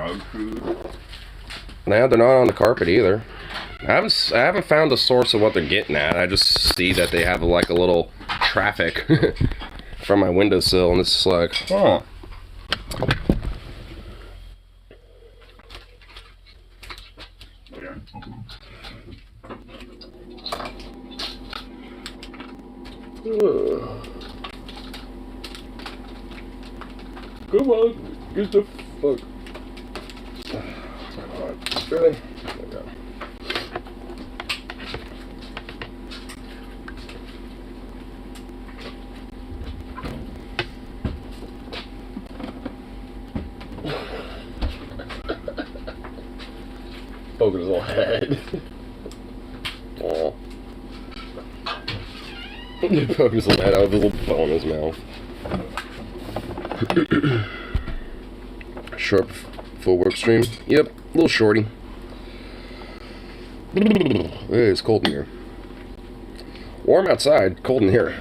dog food. Nah, they're not on the carpet either. I haven't found the source of what they're getting at. I just see that they have like a little traffic from my windowsill, and it's just like, huh. Come on, get the fuck. Really? Okay. Poking his little head. Aw. Poking his little head out with a little bone in his mouth. Sharp full work stream. Yep, a little shorty. Hey, it's cold in here. Warm outside, cold in here.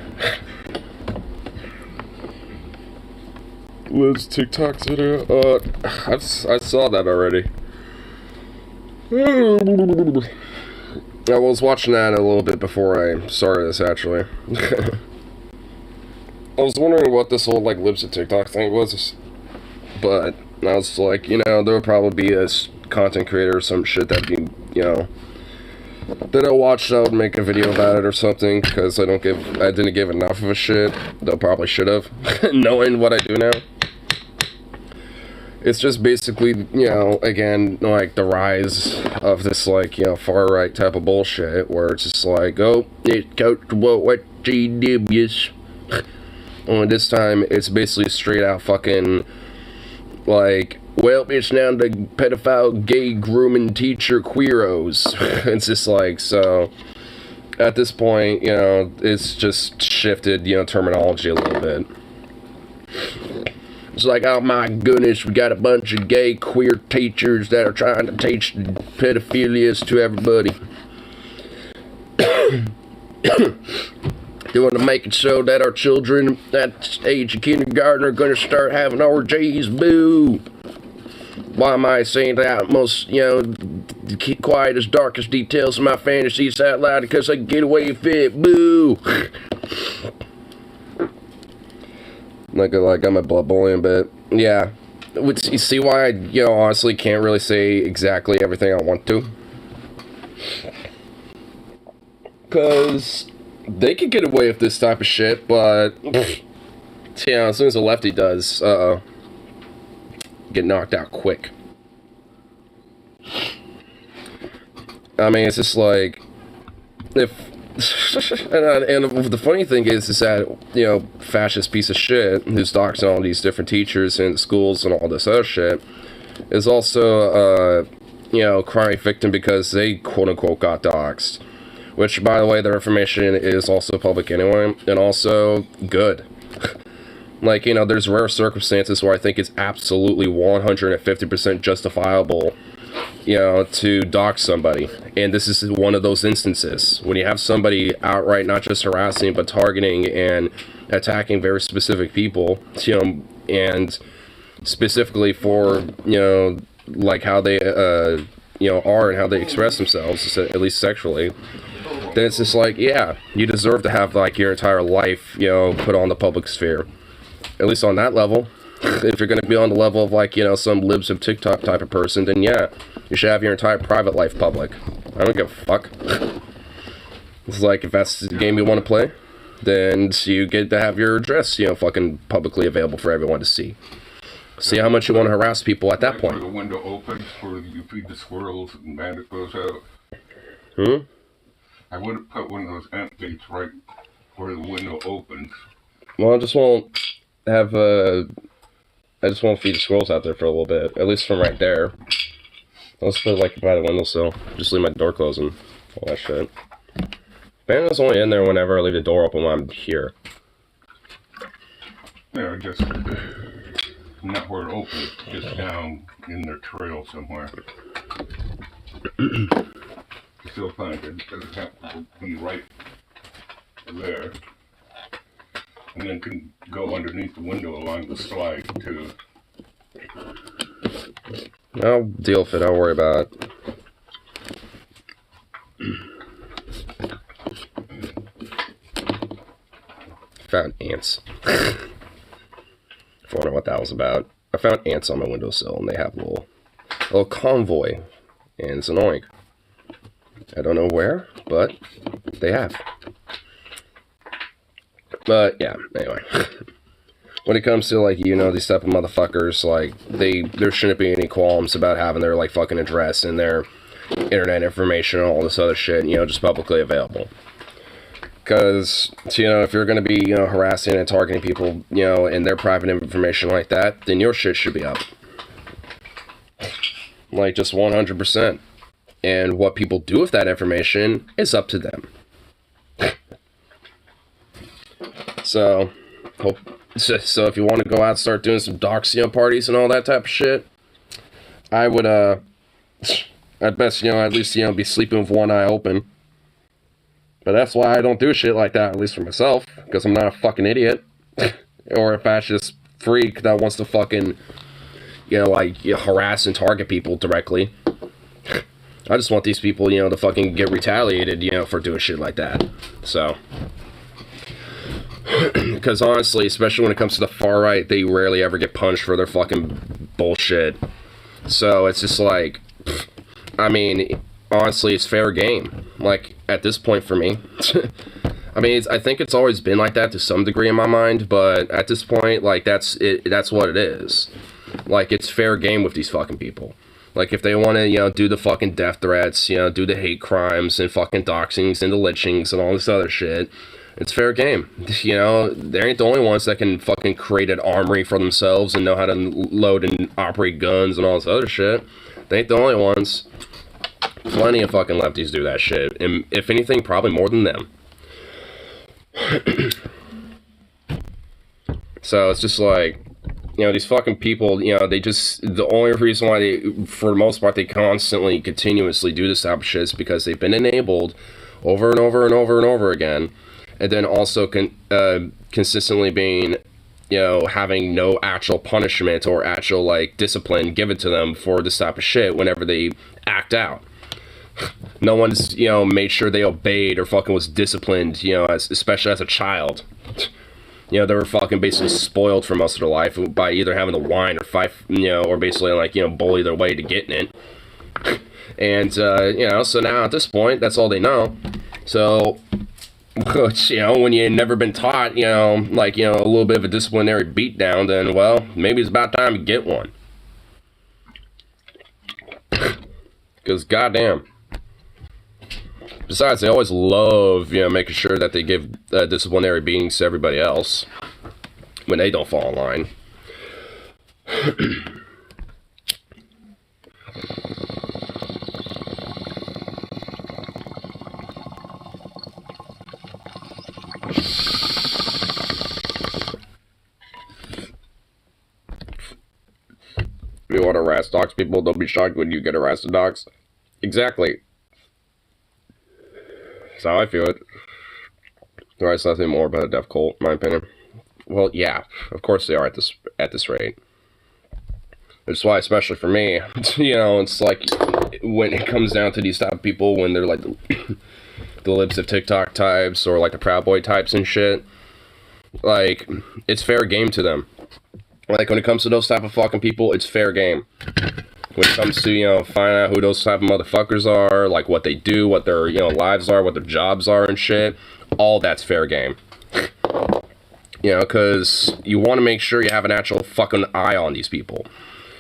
Liz TikTok video. I saw that already. I was watching that a little bit before I started this, actually. I was wondering what this whole, like, Libs of TikTok thing was. But I was like, you know, there would probably be a content creator or some shit that'd be, you know, that I watched out and make a video about it or something, because I didn't give enough of a shit. Though probably should have, knowing what I do now. It's just basically, you know, again, like, the rise of this, like, you know, far-right type of bullshit, where it's just like, oh, it's comfortable with GWs. Only this time, it's basically straight out fucking, like, well, it's now the pedophile, gay, grooming teacher queeros. It's just like, so, at this point, you know, it's just shifted, you know, terminology a little bit. It's like, oh my goodness, we got a bunch of gay, queer teachers that are trying to teach pedophilias to everybody. They want to make it so that our children at the age of kindergarten are going to start having orgies. Boo! Why am I saying that most, you know, the quietest, darkest details of my fantasies out loud? Because I can get away with it. Boo! Like I'm a blood bullying, but yeah. You see why I, you know, honestly can't really say exactly everything I want to? Because they could get away with this type of shit, but yeah, as soon as a lefty does, get knocked out quick. I mean, it's just like, if and the funny thing is that, you know, fascist piece of shit who's doxing all these different teachers and schools and all this other shit is also you know, crime victim because they quote unquote got doxed, which, by the way, their information is also public anyway, and also good. Like, you know, there's rare circumstances where I think it's absolutely 150% justifiable, you know, to dox somebody. And this is one of those instances when you have somebody outright not just harassing but targeting and attacking very specific people, you know, and specifically for, you know, like how they you know, are and how they express themselves, at least sexually. Then it's just like, yeah, you deserve to have like your entire life, you know, put on the public sphere. At least on that level. If you're going to be on the level of, like, you know, some Libs of TikTok type of person, then yeah, you should have your entire private life public. I don't give a fuck. It's like, if that's the game you want to play, then you get to have your address, you know, fucking publicly available for everyone to see. See how much you want to harass people at that point. The window opens where you feed the squirrels and Bandit goes out. I would have put one of those ant baits right where the window opens. Well, I just won't have I just won't feed the squirrels out there for a little bit, at least from right there. I'll just put it like by the windowsill. Just leave my door closed and all that shit. Bandit's only in there whenever I leave the door open when I'm here. Yeah, just not where it opens, just down in their trail somewhere. Still find it doesn't have to be right there. And then can go underneath the window along the slide too. I'll deal with it. I'll worry about it. Found ants. I wonder what that was about. I found ants on my windowsill, and they have a little convoy, and it's annoying. I don't know where, but they have. But yeah, anyway. When it comes to, like, you know, these type of motherfuckers, like, there shouldn't be any qualms about having their, like, fucking address and their internet information and all this other shit, you know, just publicly available. Because, you know, if you're going to be, you know, harassing and targeting people, you know, and their private information like that, then your shit should be up. Like, just 100%. And what people do with that information is up to them. So if you want to go out and start doing some doxio parties and all that type of shit, I would, at best, you know, at least, you know, be sleeping with one eye open. But that's why I don't do shit like that, at least for myself, because I'm not a fucking idiot. Or a fascist freak that wants to fucking, you know, like, harass and target people directly. I just want these people, you know, to fucking get retaliated, you know, for doing shit like that. So. Because honestly, especially when it comes to the far right, they rarely ever get punished for their fucking bullshit. So it's just like, I mean, honestly, it's fair game. Like, at this point for me. I mean, I think it's always been like that to some degree in my mind, but at this point, like, that's what it is. Like, it's fair game with these fucking people. Like, if they want to, you know, do the fucking death threats, you know, do the hate crimes and fucking doxings and the lynchings and all this other shit, it's fair game. You know, they ain't the only ones that can fucking create an armory for themselves and know how to load and operate guns and all this other shit. They ain't the only ones. Plenty of fucking lefties do that shit. And if anything, probably more than them. So it's just like, you know, these fucking people, you know, the only reason why they, for the most part, they constantly, continuously do this type of shit is because they've been enabled over and over and over and over again. And then also consistently being, you know, having no actual punishment or actual, like, discipline given to them for this type of shit whenever they act out. No one's, you know, made sure they obeyed or fucking was disciplined, you know, especially as a child. You know, they were fucking basically spoiled for most of their life by either having to whine or fight, you know, or basically, like, you know, bully their way to getting it. And, you know, so now at this point, that's all they know. So, you know, when you've never been taught, you know, like, you know, a little bit of a disciplinary beatdown, then, well, maybe it's about time to get one. Because, goddamn. Besides, they always love, you know, making sure that they give disciplinary beatings to everybody else when they don't fall in line. You want to harass dogs people? Don't be shocked when you get harassed dogs. Exactly. That's how I feel it. There is nothing more about a death cult, in my opinion. Well, yeah, of course they are at this rate. That's why, especially for me, you know, it's like when it comes down to these type of people, when they're like the Libs of TikTok types or like the Proud Boy types and shit, like, it's fair game to them. Like, when it comes to those type of fucking people, it's fair game. When it comes to, you know, finding out who those type of motherfuckers are, like what they do, what their, you know, lives are, what their jobs are and shit, all that's fair game. You know, because you want to make sure you have an actual fucking eye on these people.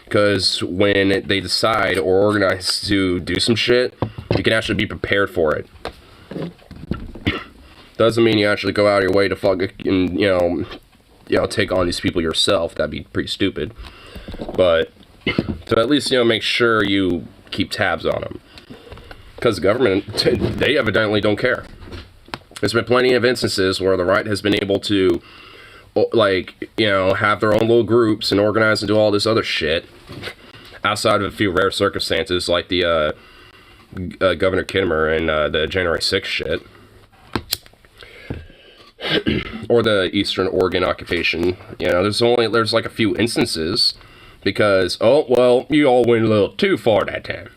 Because when they decide or organize to do some shit, you can actually be prepared for it. Doesn't mean you actually go out of your way to fucking, you know, take on these people yourself. That'd be pretty stupid. But to at least, you know, make sure you keep tabs on them. Because the government, they evidently don't care. There's been plenty of instances where the right has been able to, like, you know, have their own little groups and organize and do all this other shit. Outside of a few rare circumstances, like the Governor Kinnemer and the January 6th shit. Or the Eastern Oregon occupation. You know, there's like a few instances. Because, oh, well, you all went a little too far that time.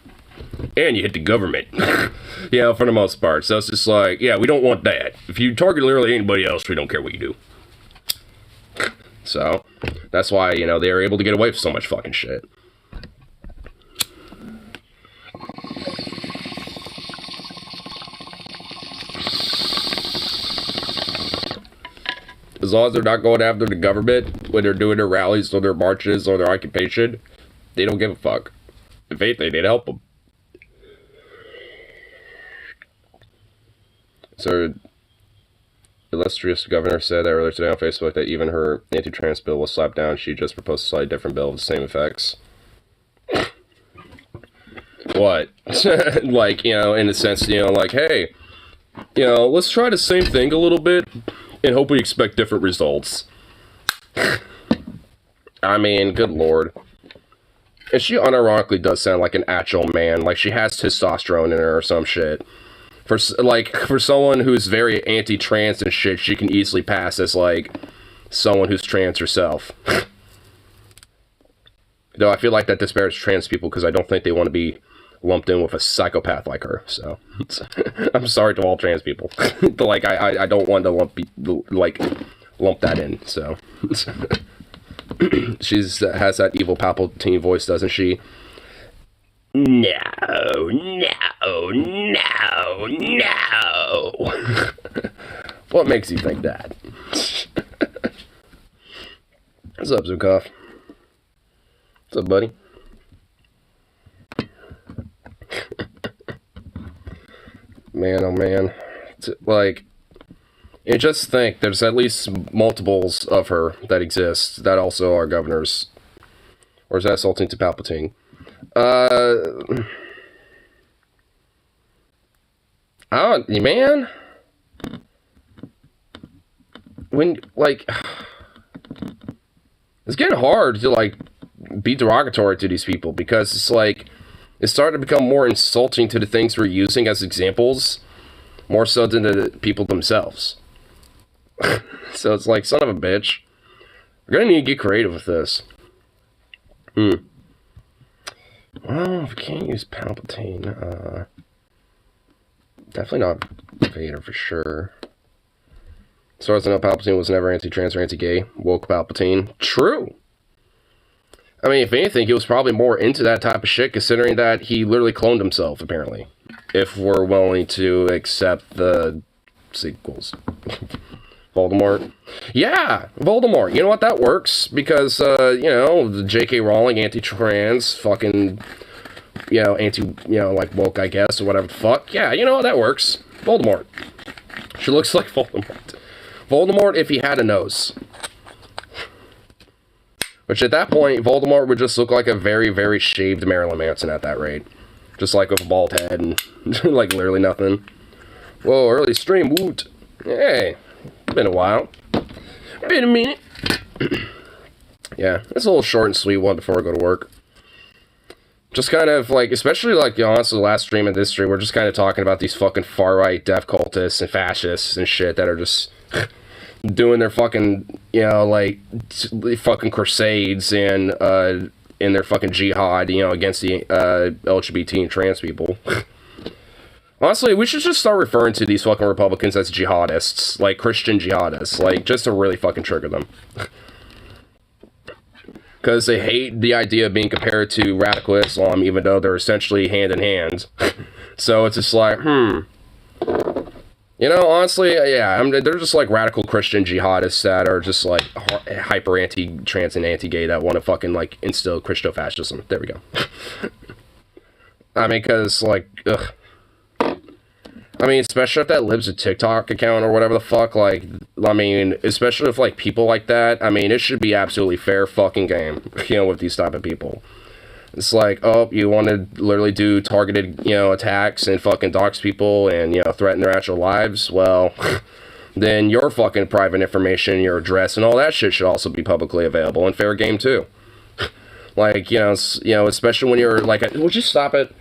And you hit the government. For the most part. So it's just like, yeah, we don't want that. If you target literally anybody else, we don't care what you do. So, that's why, they are able to get away with so much fucking shit. As long as they're not going after the government when they're doing their rallies or their marches or their occupation, they don't give a fuck. If anything, they'd help them. So, the illustrious governor said earlier today on Facebook that even her anti-trans bill was slapped down. She just proposed a slightly different bill with the same effects. What? Like, in the sense, like, hey, let's try the same thing a little bit and hope we expect different results. I mean, good lord. And she unironically does sound like an actual man. Like, she has testosterone in her or some shit. For someone who's very anti-trans and shit, she can easily pass as, like, someone who's trans herself. Though I feel like that disparages trans people because I don't think they want to be lumped in with a psychopath like her. So, I'm sorry to all trans people. But, like, I don't want to lump that in, so. She has that evil Palpatine voice, doesn't she? No. What makes you think that? What's up, Zukov? What's up, buddy? Man, oh man. Like, you just think there's at least multiples of her that exist that also are governors. Or is that insulting to Palpatine? Man. When, like, it's getting hard to, like, be derogatory to these people because it's like, it's starting to become more insulting to the things we're using as examples, more so than the people themselves. So it's like, son of a bitch. We're gonna need to get creative with this. Well, if we can't use Palpatine, definitely not Vader for sure. As far as I know, Palpatine was never anti-trans or anti-gay. Woke Palpatine. True. I mean, if anything, he was probably more into that type of shit, considering that he literally cloned himself, apparently. If we're willing to accept the sequels. Voldemort. Yeah, Voldemort. You know what? That works, because, the J.K. Rowling, anti-trans, fucking, like, woke, I guess, or whatever the fuck. Yeah, you know what? That works. Voldemort. She looks like Voldemort. Voldemort if he had a nose. Which at that point, Voldemort would just look like a very, very shaved Marilyn Manson at that rate. Just like with a bald head and like literally nothing. Whoa, early stream, woot. Hey, been a while. Been a minute. Yeah, it's a little short and sweet one before I go to work. Just kind of like, especially like, honestly, the last stream and this stream, we're just kind of talking about these fucking far-right death cultists and fascists and shit that are just doing their fucking, like, fucking crusades and their fucking jihad, against the LGBT and trans people. Honestly, we should just start referring to these fucking Republicans as jihadists, like Christian jihadists, like, just to really fucking trigger them. Because they hate the idea of being compared to radical Islam, even though they're essentially hand in hand. So it's just like, honestly, yeah, they're just like radical Christian jihadists that are just like hyper anti-trans and anti-gay that want to fucking like instill Christo-fascism. There we go. I mean, because like, ugh. I mean, especially if that lives a TikTok account or whatever the fuck, like, I mean, especially if, like, people like that, I mean, it should be absolutely fair fucking game, with these type of people. It's like, oh, you want to literally do targeted, attacks and fucking dox people and, threaten their actual lives? Well, then your fucking private information, your address, and all that shit should also be publicly available and fair game, too. Like, especially when you're, like, would you stop it?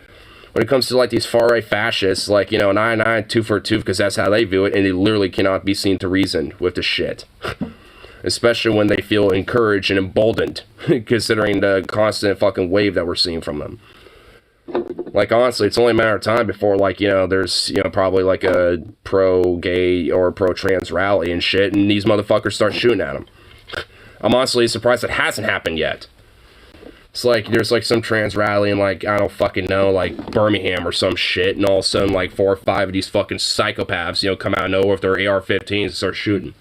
When it comes to, like, these far-right fascists, like, 9-9, 2 for 2, because that's how they view it, and they literally cannot be seen to reason with the shit. especially when they feel encouraged and emboldened, considering the constant fucking wave that we're seeing from them. Like, honestly, it's only a matter of time before, like, you know, there's, you know, probably like a pro-gay or pro-trans rally and shit, and these motherfuckers start shooting at them. I'm honestly surprised it hasn't happened yet. It's like, there's like some trans rally in, like, I don't fucking know, like Birmingham or some shit, and all of a sudden, like, 4 or 5 of these fucking psychopaths, you know, come out of nowhere with their AR-15s and start shooting.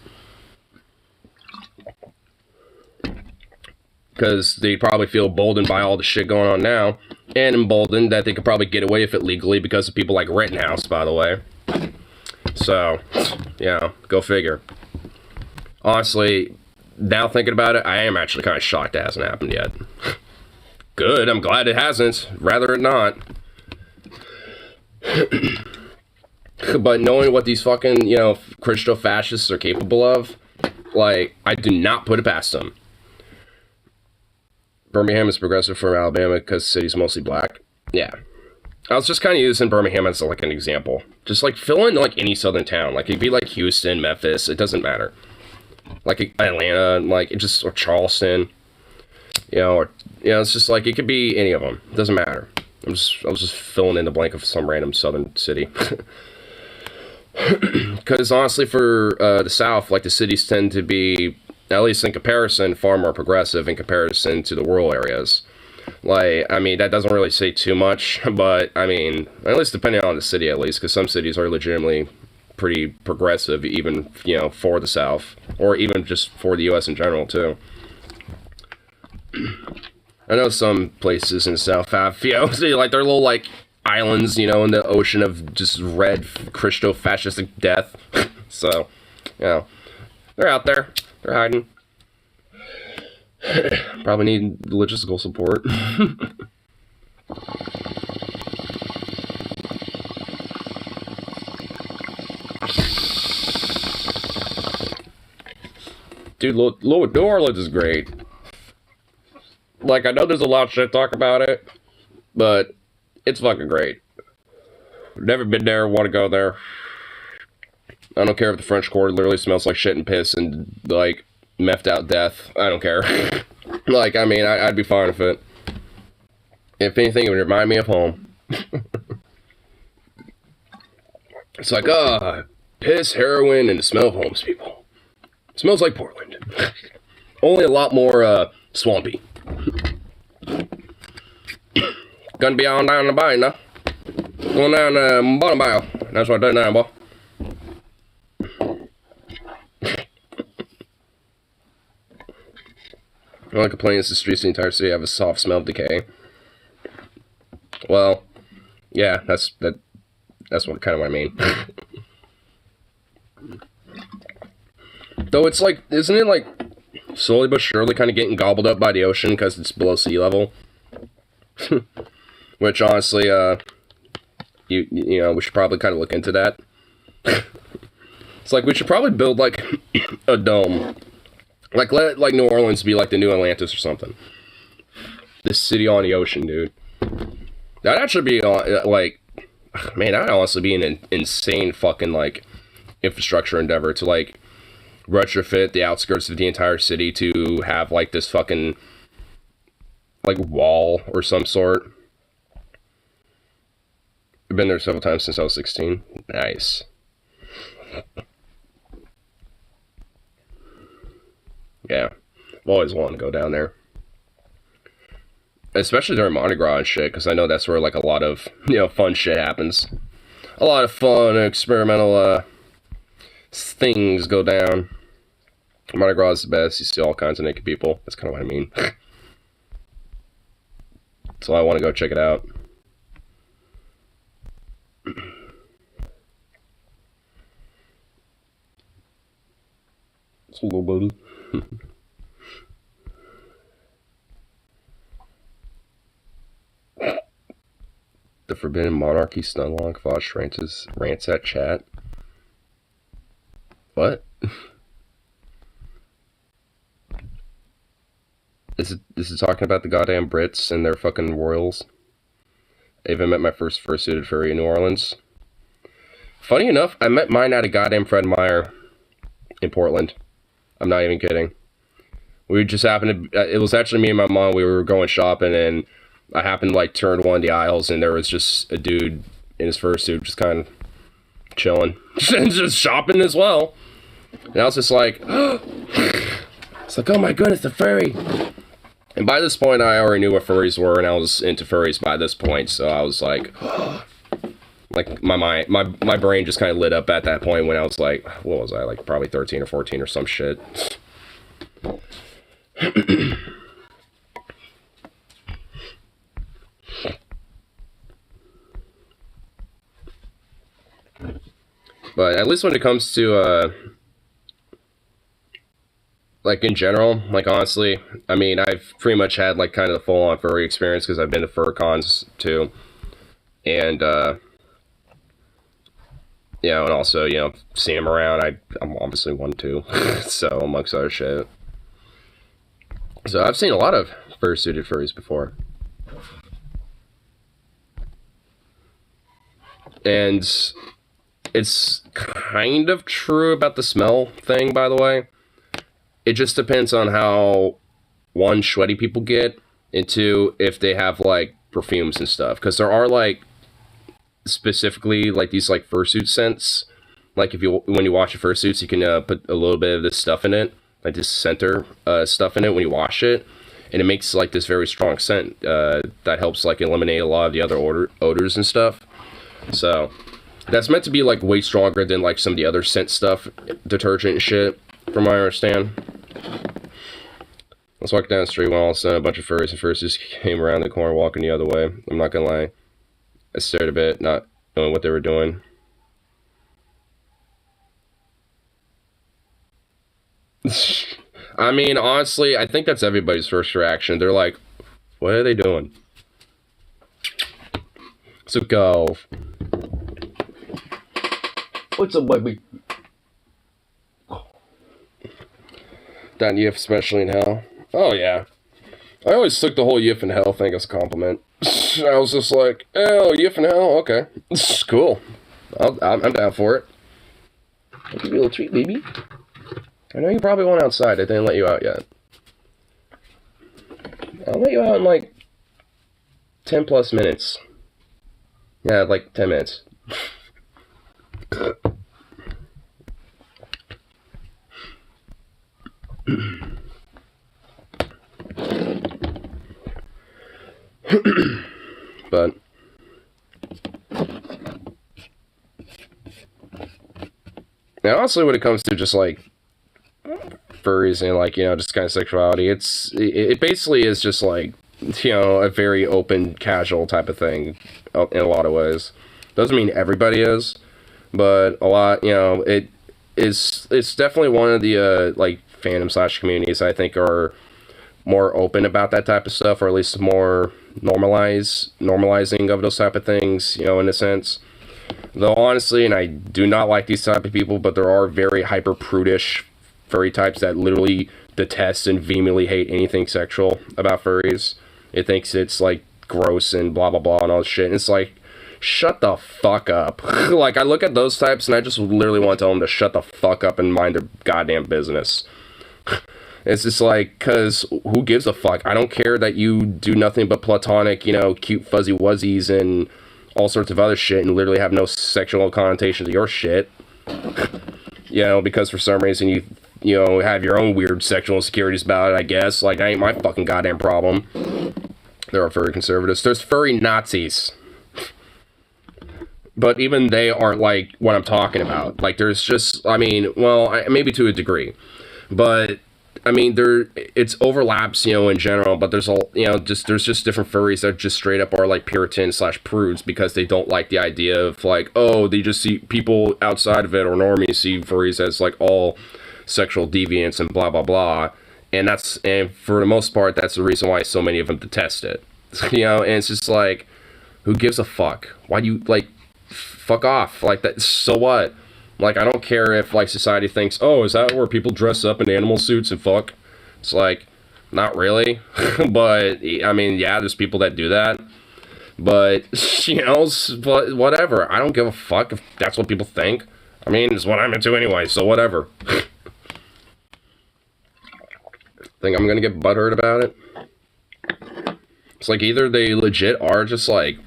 Because they probably feel emboldened by all the shit going on now, and emboldened that they could probably get away with it legally because of people like Rittenhouse, by the way. So, yeah, go figure. Honestly, now thinking about it, I am actually kind of shocked it hasn't happened yet. Good, I'm glad it hasn't. Rather it not. But knowing what these fucking, you know, Christo-fascists are capable of, like, I do not put it past them. Birmingham is progressive from Alabama because the city's mostly black. Yeah. I was just kind of using Birmingham as, like, an example. Just, like, fill in, like, any southern town. Like, it'd be, like, Houston, Memphis. It doesn't matter. Like, Atlanta, like, it just, or Charleston. You know, or, you know, it's just, like, it could be any of them. It doesn't matter. I was just filling in the blank of some random southern city. Because, honestly, for the South, like, the cities tend to be, at least in comparison, far more progressive in comparison to the rural areas. Like, I mean, that doesn't really say too much, but, I mean, at least depending on the city, at least, because some cities are legitimately pretty progressive, even, you know, for the South, or even just for the U.S. in general, too. I know some places in the South have, you know, like, they're little, like, islands, you know, in the ocean of just red Christo-fascistic death. So, you know, they're out there. They're hiding. Probably need logistical support. Dude, New Orleans is great. Like, I know there's a lot of shit talk about it, but it's fucking great. Never been there, want to go there. I don't care if the French Quarter literally smells like shit and piss and, like, methed out death. I don't care. Like, I mean, I'd be fine with it. If anything, it would remind me of home. It's like, piss, heroin, and the smell of homes, people. It smells like Portland. Only a lot more, swampy. Gonna be on down the bay now. Going down the bottom bow. That's what I did now, boy. The only complaint is the streets in the entire city have a soft smell of decay. Well, yeah, that's what kind of what I mean. Though it's like, isn't it like slowly but surely kind of getting gobbled up by the ocean because it's below sea level? Which honestly, you know, we should probably kind of look into that. It's like we should probably build like a dome. Like, let like New Orleans be like the new Atlantis or something. This city on the ocean, dude. That'd actually be, like, man, that'd honestly be an insane fucking, like, infrastructure endeavor to, like, retrofit the outskirts of the entire city to have, like, this fucking, like, wall or some sort. I've been there several times since I was 16. Nice. Yeah, I've always wanted to go down there. Especially during Mardi Gras and shit, because I know that's where, like, a lot of, you know, fun shit happens. A lot of fun, experimental, things go down. Mardi Gras is the best. You see all kinds of naked people. That's kind of what I mean. So I want to go check it out. It's a little buddy. The Forbidden Monarchy Stunlock Vosh rants at chat. What? This is talking about the goddamn Brits and their fucking royals. I even met my first fursuited furry in New Orleans. Funny enough, I met mine at a goddamn Fred Meyer in Portland. I'm not even kidding. We just happened to, it was actually me and my mom, we were going shopping, and I happened to like turn one of the aisles, and there was just a dude in his fursuit just kind of chilling and just shopping as well. And I was just like, it's like, oh my goodness, the furry. And by this point, I already knew what furries were, and I was into furries by this point, so I was like, like my brain just kind of lit up at that point when I was like, what was I, like probably 13 or 14 or some shit. But at least when it comes to like in general, like honestly, I mean, I've pretty much had like kind of the full-on furry experience because I've been to fur cons too, and you know, and also, you know, seeing them around. I'm obviously one too, so amongst other shit. So I've seen a lot of fursuited furries before, and it's kind of true about the smell thing, by the way. It just depends on how, one, sweaty people get, and two, if they have like perfumes and stuff, because there are like specifically like these like fursuit scents. Like if you, when you wash your fursuits, you can put a little bit of this stuff in it, like this center stuff in it when you wash it, and it makes like this very strong scent that helps like eliminate a lot of the other odors and stuff. So that's meant to be like way stronger than like some of the other scent stuff, detergent and shit, from what I understand. I was walking down the street when all of a sudden a bunch of furries and fursuits came around the corner walking the other way. I'm not gonna lie, I stared a bit, not knowing what they were doing. I mean, honestly, I think that's everybody's first reaction. They're like, what are they doing? So go. What's up, baby? That Yif, especially in hell. Oh, yeah. I always took the whole Yif in hell thing as a compliment. I was just like, oh, Yif in hell? Okay. Cool. I'm down for it. I'll give you a little treat, baby. I know you probably went outside. I didn't let you out yet. I'll let you out in like 10 plus minutes. Yeah, like 10 minutes. But now, honestly, when it comes to just like furries and like, you know, just kind of sexuality, it basically is just like, you know, a very open, casual type of thing in a lot of ways. Doesn't mean everybody is, but a lot, you know, it's definitely one of the like fandom / communities I think are more open about that type of stuff, or at least more normalizing of those type of things, you know, in a sense. Though honestly, and I do not like these type of people, but there are very hyper prudish furry types that literally detest and vehemently hate anything sexual about furries. It thinks it's like gross and blah blah blah and all this shit. And it's like, shut the fuck up. Like, I look at those types and I just literally want to tell them to shut the fuck up and mind their goddamn business. It's just like, cause who gives a fuck? I don't care that you do nothing but platonic, you know, cute fuzzy wuzzies and all sorts of other shit and literally have no sexual connotation to your shit. You know, because for some reason you know, have your own weird sexual insecurities about it, I guess. Like, that ain't my fucking goddamn problem. There are furry conservatives. There's furry Nazis. But even they aren't like what I'm talking about. Like, there's just, I mean, well, maybe to a degree. But I mean, it's overlaps, you know, in general, but there's all, you know, there's just different furries that just straight up are like Puritan / prudes because they don't like the idea of like, oh, they just see people outside of it or normies see furries as like all sexual deviants and blah blah blah, and for the most part that's the reason why so many of them detest it. You know, and it's just like, who gives a fuck? Why do you like, fuck off, like that? So what? Like, I don't care if, like, society thinks, oh, is that where people dress up in animal suits and fuck? It's like, not really. But, I mean, yeah, there's people that do that. But, you know, but whatever. I don't give a fuck if that's what people think. I mean, it's what I'm into anyway, so whatever. think I'm gonna get butthurt about it. It's like either they legit are just like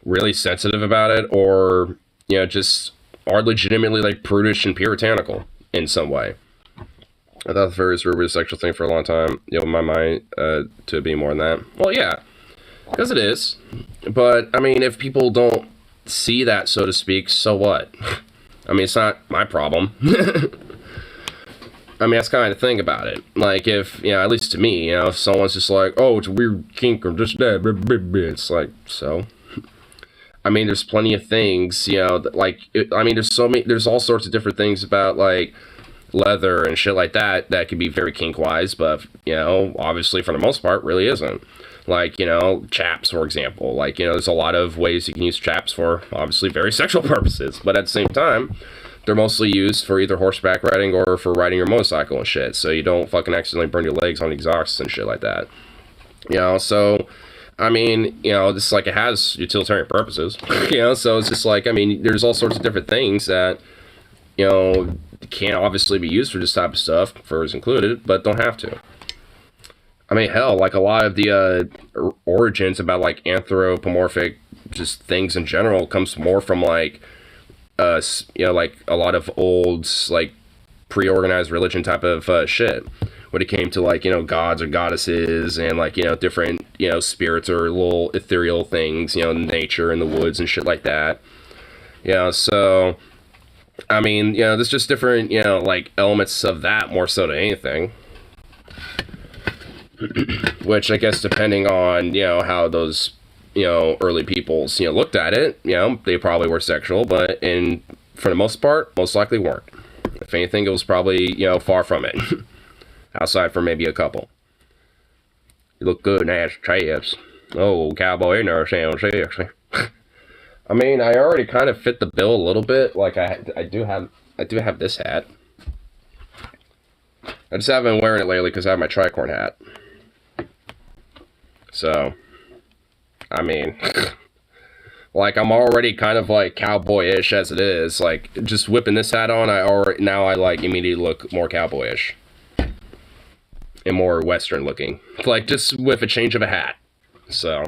really sensitive about it, or just are legitimately like prudish and puritanical in some way. I thought the furries were a sexual thing for a long time, in my mind, to be more than that. Well, yeah, because it is. But, I mean, if people don't see that, so to speak, so what? I mean, it's not my problem. I mean, that's kind of the thing about it. Like, if, at least to me, if someone's just like, oh, it's a weird kink or just that, it's like, so. I mean, there's plenty of things, that, like, there's all sorts of different things about, like, leather and shit like that could be very kink-wise, but, obviously for the most part, really isn't. Like, chaps, for example. Like, there's a lot of ways you can use chaps for, obviously, very sexual purposes, but at the same time, they're mostly used for either horseback riding or for riding your motorcycle and shit, so you don't fucking accidentally burn your legs on exhausts and shit like that. So, I mean, it's like it has utilitarian purposes, so it's just like, I mean, there's all sorts of different things that, can't obviously be used for this type of stuff, furs included, but don't have to. I mean, hell, like a lot of the origins about like anthropomorphic just things in general comes more from like, like a lot of old like pre-organized religion type of shit. When it came to like gods or goddesses and like different spirits or little ethereal things nature in the woods and shit like that. So. I mean, there's just different, like, elements of that more so than anything. Which, I guess, depending on, how those, early peoples, looked at it, they probably were sexual, but for the most part, most likely weren't. If anything, it was probably, far from it. Outside from maybe a couple. You look good in ass chaps. Oh, cowboy, no, sounds sexy. I mean, I already kind of fit the bill a little bit. Like I do have this hat. I just haven't been wearing it lately because I have my tricorn hat. So, I mean, like I'm already kind of like cowboyish as it is. Like just whipping this hat on, I like immediately look more cowboyish and more Western looking. Like just with a change of a hat. So.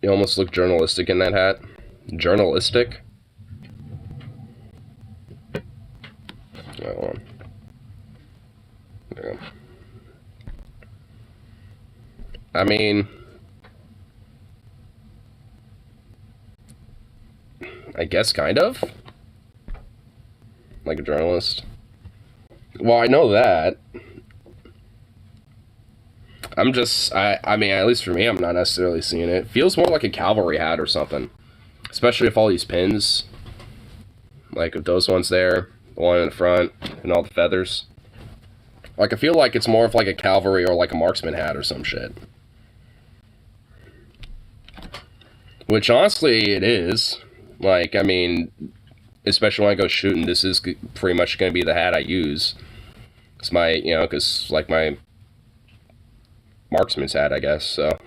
You almost look journalistic in that hat. Journalistic? Hold on. There. I mean, I guess kind of. Like a journalist. Well, I know that. I'm just, I mean, at least for me, I'm not necessarily seeing it. It feels more like a cavalry hat or something. Especially if all these pins, like with those ones there, the one in the front, and all the feathers. Like, I feel like it's more of like a cavalry or like a marksman hat or some shit. Which, honestly, it is. Like, I mean, especially when I go shooting, this is pretty much going to be the hat I use. It's my, because, like, my marksman's hat, I guess, so.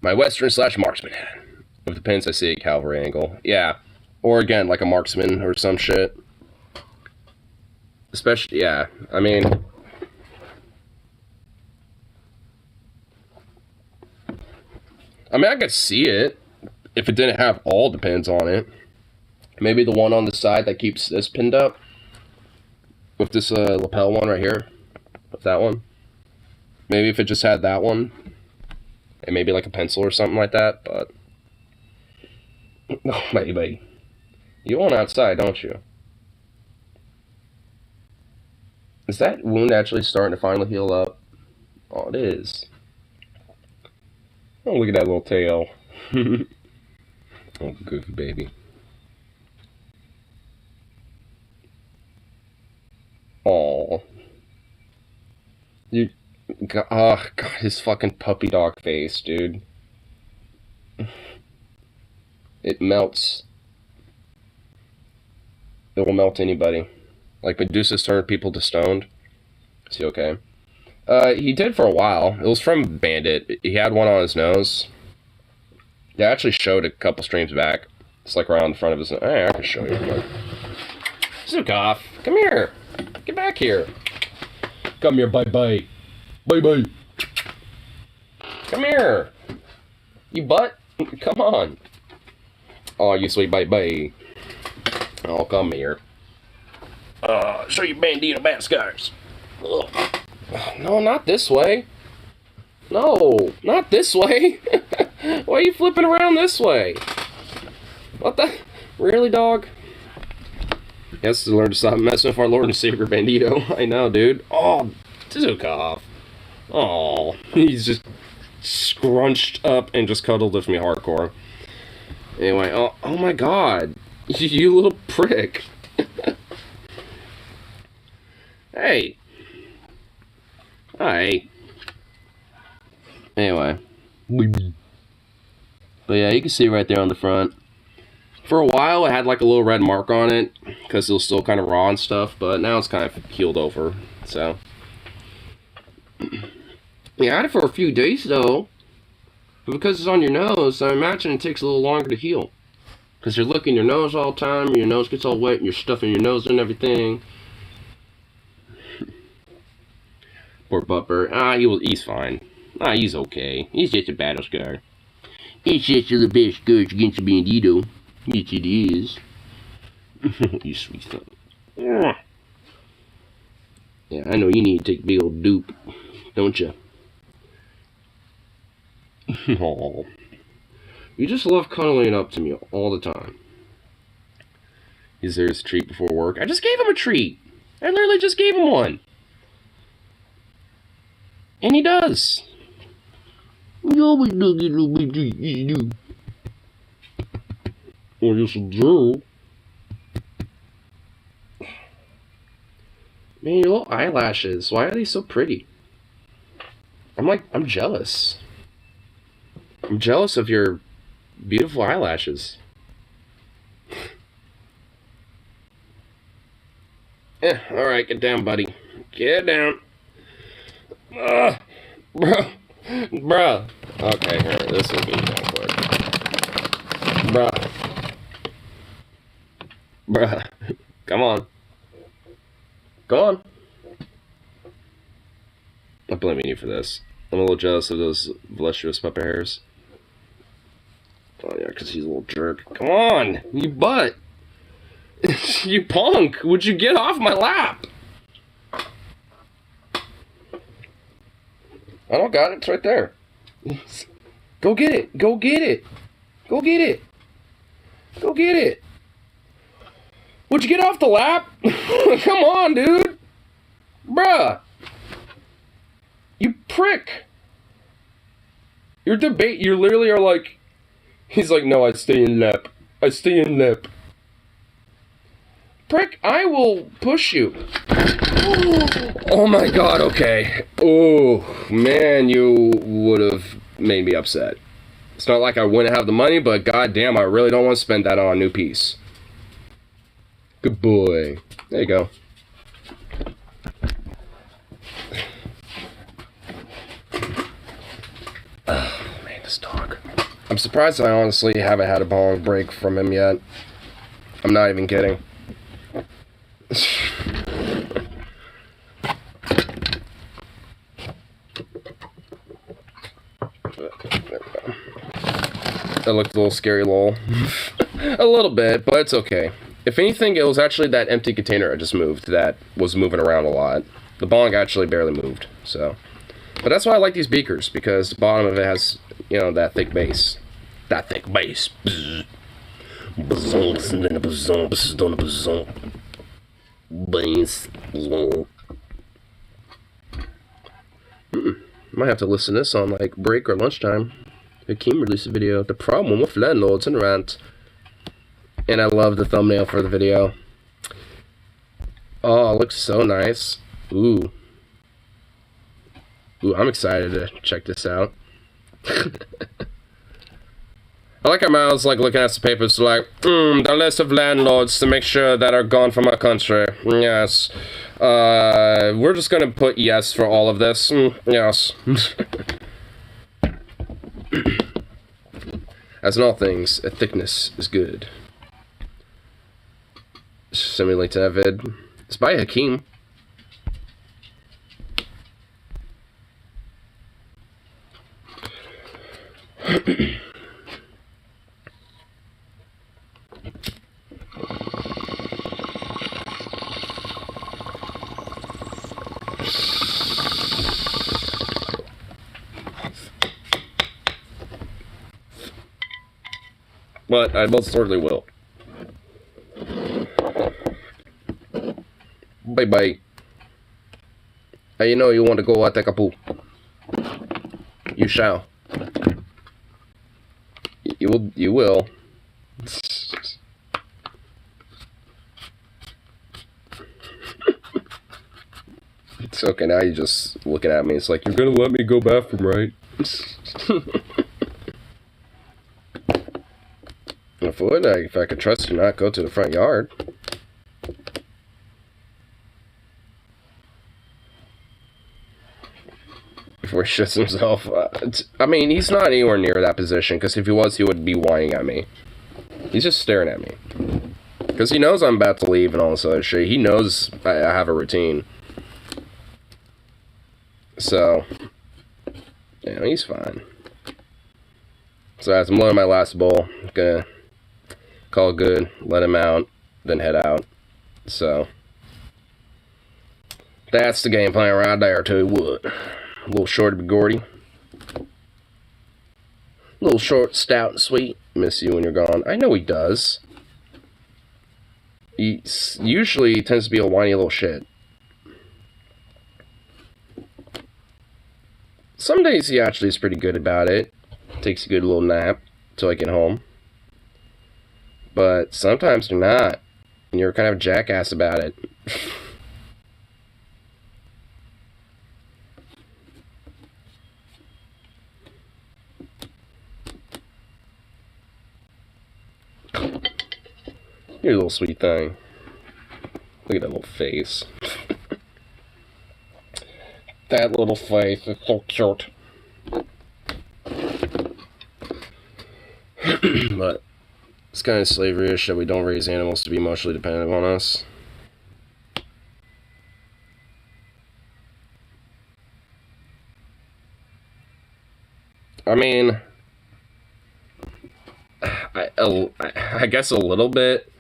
My Western / marksman hat. With the pins, I see a cavalry angle. Yeah. Or, again, like a marksman or some shit. Especially, yeah. I mean, I could see it if it didn't have all the pins on it. Maybe the one on the side that keeps this pinned up. With this lapel one right here. With that one. Maybe if it just had that one. And maybe like a pencil or something like that, but... Oh, maybe. You want outside, don't you? Is that wound actually starting to finally heal up? Oh, it is. Oh, look at that little tail. Oh, goofy baby. You, oh god, his fucking puppy dog face, dude. It melts. It will melt anybody. Like Medusa's turned people to stoned. Is he okay? He did for a while. It was from Bandit. He had one on his nose. They actually showed a couple streams back. It's like around the front of his nose. Hey, I can show you. Zukov, come here. Get back here. Come here, bye-bye. Bye-bye. Come here. You butt. Come on. Oh, you sweet bye-bye. Oh, come here. Show you Bandito bad scars. No, not this way. No, not this way. Why are you flipping around this way? What the? Really, dog? He has to learn to stop messing with our Lord and Savior Bandito. I know, dude. Oh, Zukov. Oh, he's just scrunched up and just cuddled with me hardcore. Anyway, oh my god. You little prick. Hey. Hi. Anyway. But yeah, you can see right there on the front. For a while, it had like a little red mark on it because it was still kind of raw and stuff, but now it's kind of healed over. So. Yeah, I had it for a few days though. But because it's on your nose, I imagine it takes a little longer to heal. Because you're licking your nose all the time, your nose gets all wet, and you're stuffing your nose and everything. Poor Butler. He's fine. He's okay. He's just a battle scar. It's just the best scourge against the Bandito. Yes, it is. You sweet son. Yeah, I know you need to take a big old dupe, don't you? Oh. You just love cuddling up to me all the time. He's there as a treat before work. I just gave him a treat. I literally just gave him one. And he does. You always do get a little bit treat. You do. Oh, yes, I do. Man, your little eyelashes. Why are they so pretty? I'm jealous. I'm jealous of your beautiful eyelashes. Alright, get down, buddy. Get down. Bruh. Okay, here, this will be real quick. Bruh. Come on. Go on. I'm blaming you for this. I'm a little jealous of those voluptuous puppet hairs. Oh yeah, because he's a little jerk. Come on, you butt. You punk. Would you get off my lap? I don't got it. It's right there. Go get it. Go get it. Go get it. Go get it. Would you get off the lap? Come on, dude. Bruh. You prick. You're literally are like, he's like, no, I stay in lap. I stay in lap. Prick, I will push you. Oh my god, okay. Oh, man, you would have made me upset. It's not like I wouldn't have the money, but goddamn, I really don't want to spend that on a new piece. Good boy. There you go. Oh, man, this dog. I'm surprised I honestly haven't had a bong break from him yet. I'm not even kidding. That looked a little scary, lol. A little bit, but it's okay. If anything, it was actually that empty container I just moved that was moving around a lot. The bong actually barely moved, so. But that's why I like these beakers, because the bottom of it has, you know, that thick base. That thick base. Might have to listen to this on like break or lunchtime. Hakeem released a video. The problem with landlords and rent. And I love the thumbnail for the video. Oh, it looks so nice. Ooh. Ooh, I'm excited to check this out. I like how Miles like looking at some papers like, the list of landlords to make sure that are gone from our country. Yes. We're just gonna put yes for all of this. Yes. As in all things, a thickness is good. Simulate to Avid. It's by Hakeem. But I most certainly will. Bye bye. Hey, you know you want to go take a poo. You shall. You will. You will. It's okay, now you're just looking at me. It's like, you're gonna let me go bathroom, right? If I could trust you not, go to the front yard. Before he shits himself. I mean, he's not anywhere near that position, because if he was, he would be whining at me. He's just staring at me. Because he knows I'm about to leave and all this other shit. He knows I have a routine. So, yeah, he's fine. So as I'm loading my last bowl, I'm gonna call it good, let him out, then head out. So, that's the game plan right there, too. What? A little short but gordy. A little short, stout, and sweet. Miss you when you're gone. I know he does. He usually tends to be a whiny little shit. Some days he actually is pretty good about it. Takes a good little nap till I get home. But sometimes you're not. And you're kind of a jackass about it. You're a little sweet thing. Look at that little face. That little face is so cute. But it's kind of slavery-ish that we don't raise animals to be emotionally dependent on us. I mean, I guess a little bit,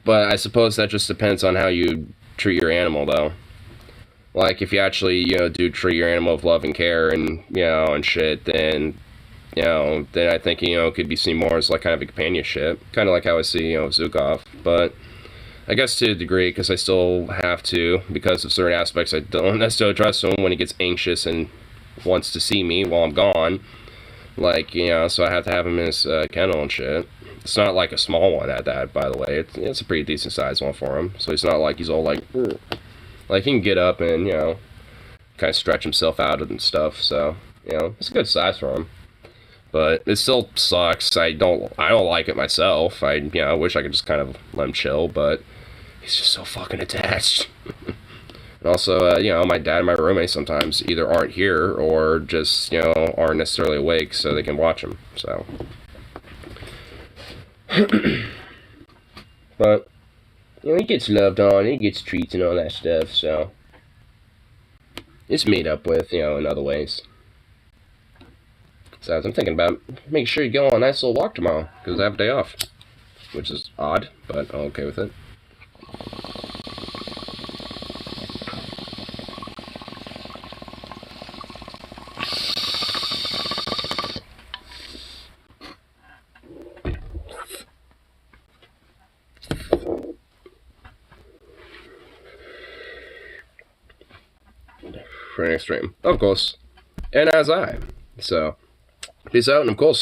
but I suppose that just depends on how you treat your animal, though. Like, if you actually, do treat your animal with love and care and, and shit, then, then I think, it could be seen more as, like, kind of a companionship. Kind of like how I see, Zukov. But I guess to a degree, because I still have to, because of certain aspects, I don't necessarily trust him when he gets anxious and wants to see me while I'm gone. Like, so I have to have him in his kennel and shit. It's not like a small one at that, by the way. It's a pretty decent sized one for him. So he's not like he's all like... Ugh. Like, he can get up and, kind of stretch himself out and stuff, so, it's a good size for him. But it still sucks. I don't like it myself. I wish I could just kind of let him chill, but he's just so fucking attached. And also, my dad and my roommate sometimes either aren't here or just, aren't necessarily awake so they can watch him, so. But... he gets loved on, he gets treats and all that stuff, so... it's made up with, in other ways. So I'm thinking about making sure you go on a nice little walk tomorrow, because I have a day off. Which is odd, but I'm okay with it. For an extreme, of course, and as I. So, peace out, and of course,